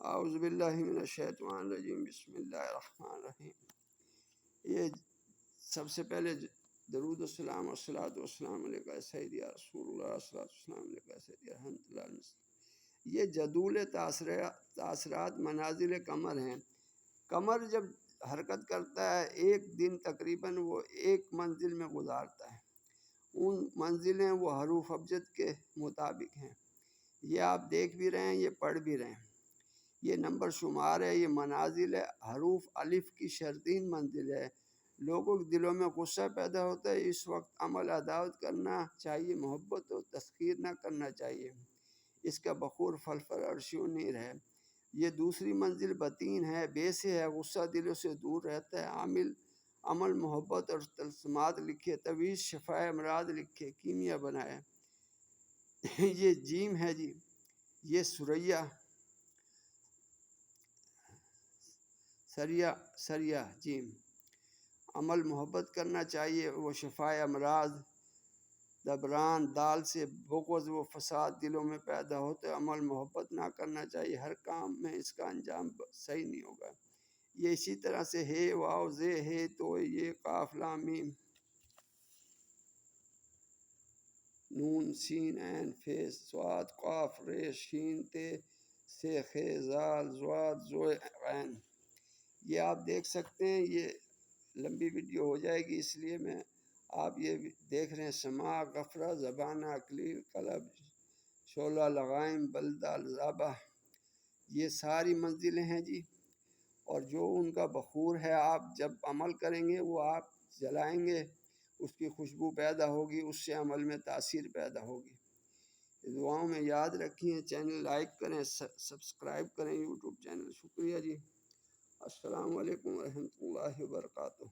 اعوذ باللہ من الشیطان الرجیم، بسم اللہ الرحمن الرحیم۔ یہ سب سے پہلے درود السلام والصلاۃ والسلام علیکہ سیدی یا رسول اللہ، الصلاۃ والسلام علیکہ سیدی رحمۃ اللہ علیہ۔ یہ جدول تاثرات منازل قمر ہیں۔ قمر جب حرکت کرتا ہے ایک دن تقریباً وہ ایک منزل میں گزارتا ہے۔ ان منزلیں وہ حروف ابجد کے مطابق ہیں۔ یہ آپ دیکھ بھی رہے ہیں، یہ پڑھ بھی رہے ہیں۔ یہ نمبر شمار ہے، یہ منازل ہے۔ حروف الف کی شرطین منزل ہے۔ لوگوں کے دلوں میں غصہ پیدا ہوتا ہے، اس وقت عمل عداوت کرنا چاہیے، محبت و تسخیر نہ کرنا چاہیے۔ اس کا بخور فلفل عرشی و نیر ہے۔ یہ دوسری منزل بطین ہے، بے سے ہے، غصہ دلوں سے دور رہتا ہے۔ عمل محبت اور تلسمات لکھے، تویز شفائے امراض لکھے، کیمیا بنائے۔ یہ جیم ہے جی، یہ سریا جیم۔ عمل محبت کرنا چاہیے، وہ شفائے امراض۔ دبران دال سے بغض و فساد دلوں میں پیدا ہوتے، عمل محبت نہ کرنا چاہیے، ہر کام میں اس کا انجام صحیح نہیں ہوگا۔ یہ اسی طرح سے ہے واو زے ہے تو یہ قاف لام میم نون سین عین فے صاد قاف رے شین تے سے خے زال زواد زوئے عین۔ یہ آپ دیکھ سکتے ہیں، یہ لمبی ویڈیو ہو جائے گی اس لیے میں آپ یہ دیکھ رہے ہیں۔ سماع، غفرہ، زبانہ، اقلیل، قلب، شعلہ، لغائم، بلدہ، الزابہ، یہ ساری منزلیں ہیں جی۔ اور جو ان کا بخور ہے، آپ جب عمل کریں گے وہ آپ جلائیں گے، اس کی خوشبو پیدا ہوگی، اس سے عمل میں تاثیر پیدا ہوگی۔ دعاؤں میں یاد رکھیں، چینل لائک کریں، سبسکرائب کریں یوٹیوب چینل۔ شکریہ جی، السلام علیکم ورحمۃ اللہ وبرکاتہ۔